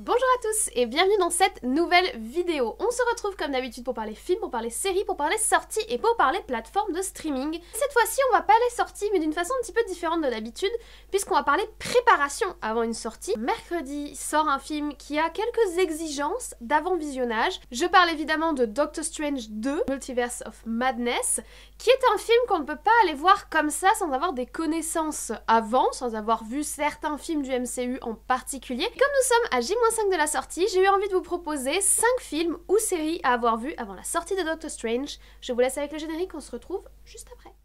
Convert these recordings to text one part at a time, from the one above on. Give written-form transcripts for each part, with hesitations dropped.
Bonjour à tous et bienvenue dans cette nouvelle vidéo. On se retrouve comme d'habitude pour parler films, pour parler séries, pour parler sorties et pour parler plateformes de streaming. Cette fois-ci on va pas les sorties mais d'une façon un petit peu différente de d'habitude puisqu'on va parler préparation avant une sortie. Mercredi sort un film qui a quelques exigences d'avant-visionnage. Je parle évidemment de Doctor Strange 2, Multiverse of Madness, qui est un film qu'on ne peut pas aller voir comme ça sans avoir des connaissances avant, sans avoir vu certains films du MCU en particulier. Et comme nous sommes à J-5 de la sortie, j'ai eu envie de vous proposer 5 films ou séries à avoir vus avant la sortie de Doctor Strange. Je vous laisse avec le générique, on se retrouve juste après.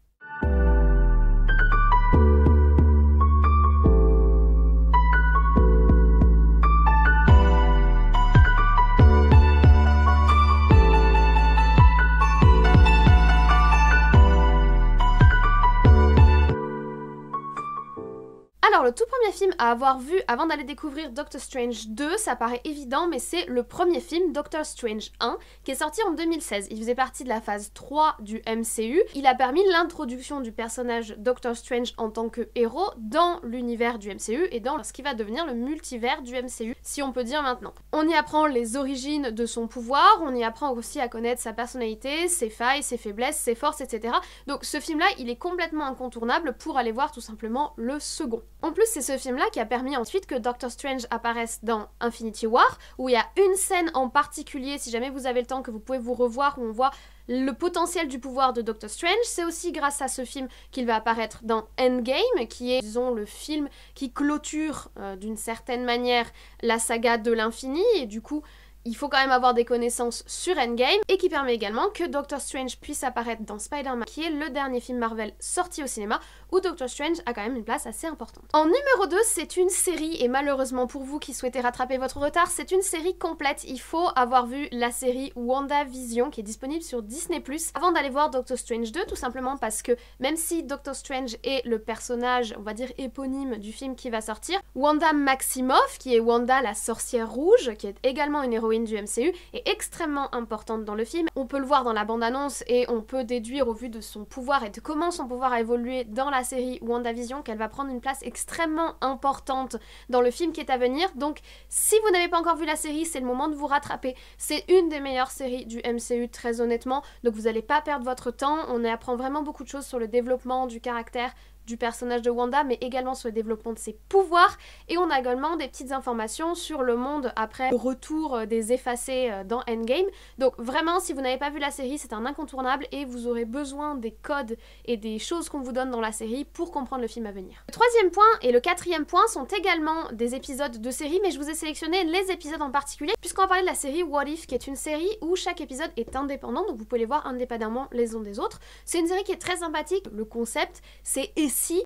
Alors le tout premier film à avoir vu avant d'aller découvrir Doctor Strange 2, ça paraît évident, mais c'est le premier film, Doctor Strange 1, qui est sorti en 2016. Il faisait partie de la phase 3 du MCU. Il a permis l'introduction du personnage Doctor Strange en tant que héros dans l'univers du MCU et dans ce qui va devenir le multivers du MCU, si on peut dire maintenant. On y apprend les origines de son pouvoir, on y apprend aussi à connaître sa personnalité, ses failles, ses faiblesses, ses forces, etc. Donc ce film-là, il est complètement incontournable pour aller voir tout simplement le second. En plus, c'est ce film-là qui a permis ensuite que Doctor Strange apparaisse dans Infinity War, où il y a une scène en particulier, si jamais vous avez le temps, que vous pouvez vous revoir, où on voit le potentiel du pouvoir de Doctor Strange. C'est aussi grâce à ce film qu'il va apparaître dans Endgame, qui est, disons, le film qui clôture d'une certaine manière la saga de l'infini, et du coup, il faut quand même avoir des connaissances sur Endgame, et qui permet également que Doctor Strange puisse apparaître dans Spider-Man, qui est le dernier film Marvel sorti au cinéma, où Doctor Strange a quand même une place assez importante. En numéro 2, c'est une série, et malheureusement pour vous qui souhaitez rattraper votre retard, c'est une série complète. Il faut avoir vu la série WandaVision, qui est disponible sur Disney+, avant d'aller voir Doctor Strange 2, tout simplement parce que même si Doctor Strange est le personnage, on va dire, éponyme du film qui va sortir, Wanda Maximoff, qui est Wanda la sorcière rouge, qui est également une héroïne du MCU, est extrêmement importante dans le film. On peut le voir dans la bande-annonce et on peut déduire au vu de son pouvoir et de comment son pouvoir a évolué dans la série WandaVision qu'elle va prendre une place extrêmement importante dans le film qui est à venir. Donc si vous n'avez pas encore vu la série, c'est le moment de vous rattraper. C'est une des meilleures séries du MCU, très honnêtement, donc vous n'allez pas perdre votre temps. On y apprend vraiment beaucoup de choses sur le développement du caractère du personnage de Wanda, mais également sur le développement de ses pouvoirs, et on a également des petites informations sur le monde après le retour des effacés dans Endgame. Donc vraiment, si vous n'avez pas vu la série, c'est un incontournable, et vous aurez besoin des codes et des choses qu'on vous donne dans la série pour comprendre le film à venir. Le troisième point et le quatrième point sont également des épisodes de série, mais je vous ai sélectionné les épisodes en particulier, puisqu'on va parler de la série What If, qui est une série où chaque épisode est indépendant, donc vous pouvez les voir indépendamment les uns des autres. C'est une série qui est très sympathique. Le concept, c'est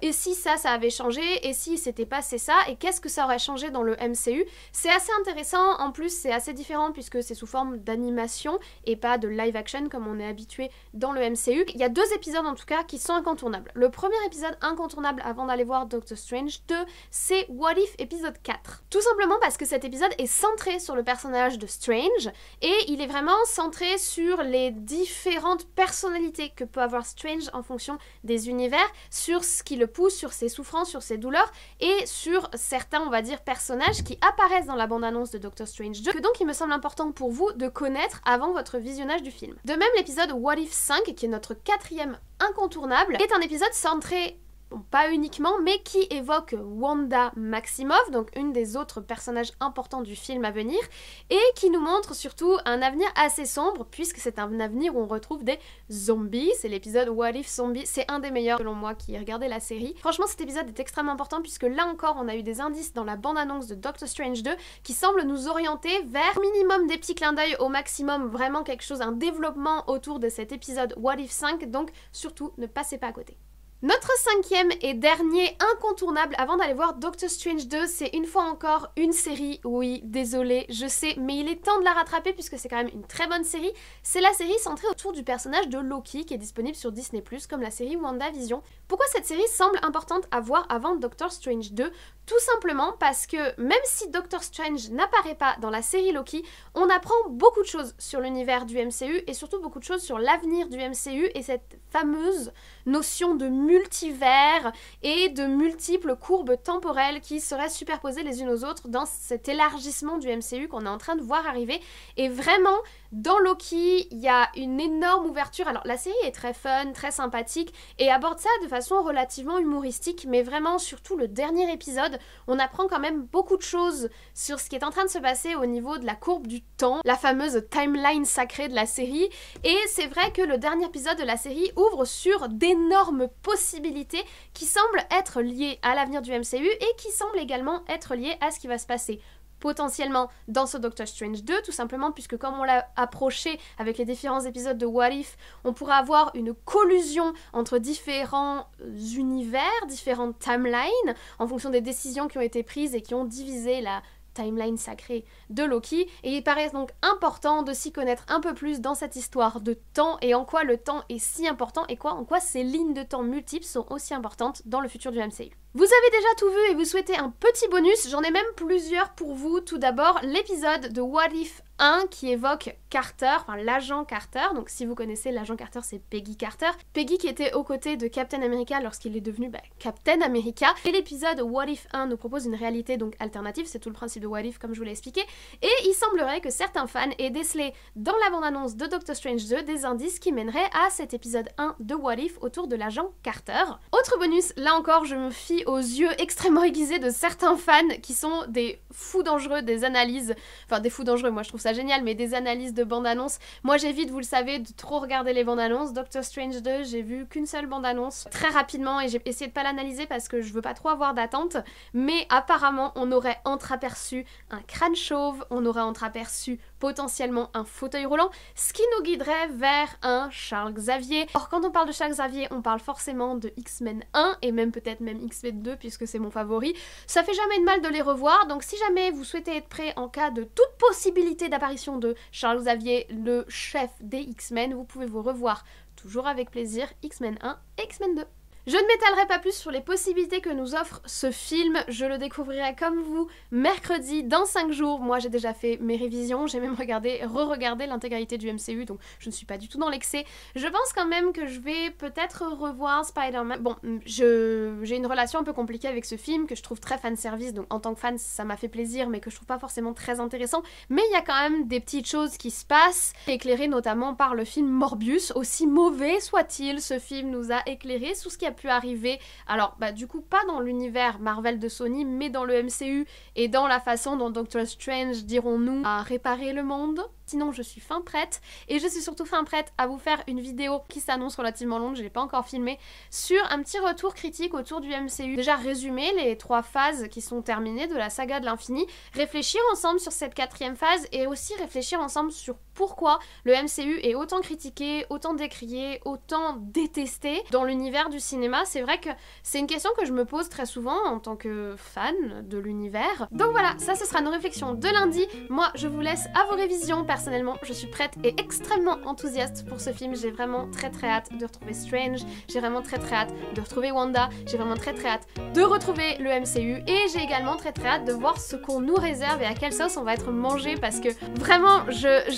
et si ça avait changé, et si c'était passé ça, et qu'est-ce que ça aurait changé dans le MCU. C'est assez intéressant, en plus c'est assez différent puisque c'est sous forme d'animation et pas de live action comme on est habitué dans le MCU. Il y a 2 épisodes en tout cas qui sont incontournables. Le premier épisode incontournable avant d'aller voir Doctor Strange 2, c'est What If épisode 4. Tout simplement parce que cet épisode est centré sur le personnage de Strange, et il est vraiment centré sur les différentes personnalités que peut avoir Strange en fonction des univers, sur ce qui le pousse, sur ses souffrances, sur ses douleurs, et sur certains, on va dire, personnages qui apparaissent dans la bande-annonce de Doctor Strange 2, que donc il me semble important pour vous de connaître avant votre visionnage du film. De même, l'épisode What If 5, qui est notre 4e incontournable, est un épisode centré, pas uniquement, mais qui évoque Wanda Maximoff, donc une des autres personnages importants du film à venir, et qui nous montre surtout un avenir assez sombre, puisque c'est un avenir où on retrouve des zombies. C'est l'épisode What If Zombie, c'est un des meilleurs selon moi qui ai regardé la série. Franchement, cet épisode est extrêmement important, puisque là encore, on a eu des indices dans la bande-annonce de Doctor Strange 2 qui semblent nous orienter vers minimum des petits clins d'œil, au maximum vraiment quelque chose, un développement autour de cet épisode What If 5, donc surtout ne passez pas à côté. Notre 5e et dernier incontournable avant d'aller voir Doctor Strange 2, c'est une fois encore une série, oui, désolée, je sais, mais il est temps de la rattraper puisque c'est quand même une très bonne série. C'est la série centrée autour du personnage de Loki qui est disponible sur Disney+, comme la série WandaVision. Pourquoi cette série semble importante à voir avant Doctor Strange 2? Tout simplement parce que même si Doctor Strange n'apparaît pas dans la série Loki, on apprend beaucoup de choses sur l'univers du MCU et surtout beaucoup de choses sur l'avenir du MCU et cette fameuse notion de multivers et de multiples courbes temporelles qui seraient superposées les unes aux autres dans cet élargissement du MCU qu'on est en train de voir arriver. Et vraiment, dans Loki, il y a une énorme ouverture. Alors la série est très fun, très sympathique et aborde ça de façon relativement humoristique, mais vraiment surtout le dernier épisode, on apprend quand même beaucoup de choses sur ce qui est en train de se passer au niveau de la courbe du temps, la fameuse timeline sacrée de la série. Et c'est vrai que le dernier épisode de la série ouvre sur d'énormes possibilités qui semblent être liées à l'avenir du MCU et qui semblent également être liées à ce qui va se passer potentiellement dans ce Doctor Strange 2, tout simplement puisque comme on l'a approché avec les différents épisodes de What If, on pourra avoir une collusion entre différents univers, différentes timelines, en fonction des décisions qui ont été prises et qui ont divisé la timeline sacrée de Loki, et il paraît donc important de s'y connaître un peu plus dans cette histoire de temps et en quoi le temps est si important et en quoi ces lignes de temps multiples sont aussi importantes dans le futur du MCU. Vous avez déjà tout vu et vous souhaitez un petit bonus, j'en ai même plusieurs pour vous. Tout d'abord, l'épisode de What If 1 qui évoque Carter, enfin l'agent Carter. Donc si vous connaissez l'agent Carter, c'est Peggy Carter. Peggy qui était aux côtés de Captain America lorsqu'il est devenu Captain America. Et l'épisode What If 1 nous propose une réalité donc alternative, c'est tout le principe de What If comme je vous l'ai expliqué. Et il semblerait que certains fans aient décelé dans la bande-annonce de Doctor Strange 2 des indices qui mèneraient à cet épisode 1 de What If autour de l'agent Carter. Autre bonus, là encore je me fie aux yeux extrêmement aiguisés de certains fans qui sont des fous dangereux des analyses, enfin des fous dangereux, moi je trouve ça génial, mais des analyses de bande-annonce. Moi j'évite, vous le savez, de trop regarder les bandes-annonces. Doctor Strange 2, j'ai vu qu'une seule bande-annonce très rapidement et j'ai essayé de pas l'analyser parce que je veux pas trop avoir d'attente, mais apparemment on aurait entreaperçu un crâne chauve, on aurait entreaperçu potentiellement un fauteuil roulant, ce qui nous guiderait vers un Charles Xavier. Or quand on parle de Charles Xavier, on parle forcément de X-Men 1 et même peut-être même X-Men 2 puisque c'est mon favori. Ça fait jamais de mal de les revoir, donc si jamais vous souhaitez être prêt en cas de toute possibilité d'apparition de Charles Xavier, le chef des X-Men, vous pouvez vous revoir toujours avec plaisir X-Men 1 et X-Men 2. Je ne m'étalerai pas plus sur les possibilités que nous offre ce film, je le découvrirai comme vous mercredi dans 5 jours. Moi j'ai déjà fait mes révisions, j'ai même re-regardé l'intégralité du MCU, donc je ne suis pas du tout dans l'excès. Je pense quand même que je vais peut-être revoir Spider-Man. Bon, j'ai une relation un peu compliquée avec ce film, que je trouve très fanservice, donc en tant que fan ça m'a fait plaisir, mais que je trouve pas forcément très intéressant. Mais il y a quand même des petites choses qui se passent, éclairées notamment par le film Morbius. Aussi mauvais soit-il, ce film nous a éclairé sur ce qui a pu arriver, alors du coup pas dans l'univers Marvel de Sony, mais dans le MCU et dans la façon dont Doctor Strange, dirons-nous, a réparé le monde. Sinon je suis fin prête, et je suis surtout fin prête à vous faire une vidéo qui s'annonce relativement longue, je l'ai pas encore filmée, sur un petit retour critique autour du MCU. Déjà résumer les 3 phases qui sont terminées de la saga de l'infini, réfléchir ensemble sur cette 4e phase et aussi réfléchir ensemble sur pourquoi le MCU est autant critiqué, autant décrié, autant détesté dans l'univers du cinéma. C'est vrai que c'est une question que je me pose très souvent en tant que fan de l'univers. Donc voilà, ça ce sera nos réflexions de lundi. Moi je vous laisse à vos révisions. Personnellement, je suis prête et extrêmement enthousiaste pour ce film. J'ai vraiment très hâte de retrouver Strange, j'ai vraiment très hâte de retrouver Wanda, j'ai vraiment très hâte de retrouver le MCU et j'ai également très hâte de voir ce qu'on nous réserve et à quelle sauce on va être mangé parce que vraiment, je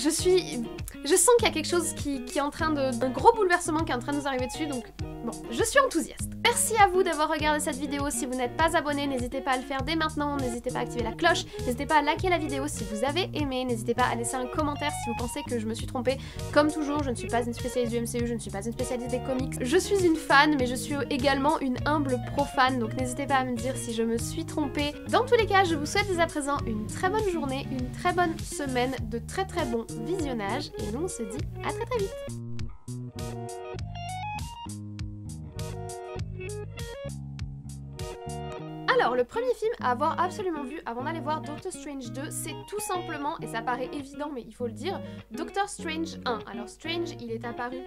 sens qu'il y a quelque chose qui est en train un gros bouleversement qui est en train de nous arriver dessus, donc bon, je suis enthousiaste. Merci à vous d'avoir regardé cette vidéo. Si vous n'êtes pas abonné, n'hésitez pas à le faire dès maintenant, n'hésitez pas à activer la cloche, n'hésitez pas à liker la vidéo si vous avez aimé, n'hésitez pas à laisser un commentaire si vous pensez que je me suis trompée. Comme toujours, je ne suis pas une spécialiste du MCU, je ne suis pas une spécialiste des comics. Je suis une fan, mais je suis également une humble profane, donc n'hésitez pas à me dire si je me suis trompée. Dans tous les cas, je vous souhaite dès à présent une très bonne journée, une très bonne semaine, de très bons visionnages, et nous on se dit à très vite. Alors, le premier film à avoir absolument vu avant d'aller voir Doctor Strange 2, c'est tout simplement, et ça paraît évident mais il faut le dire, Doctor Strange 1. Alors Strange, il est apparu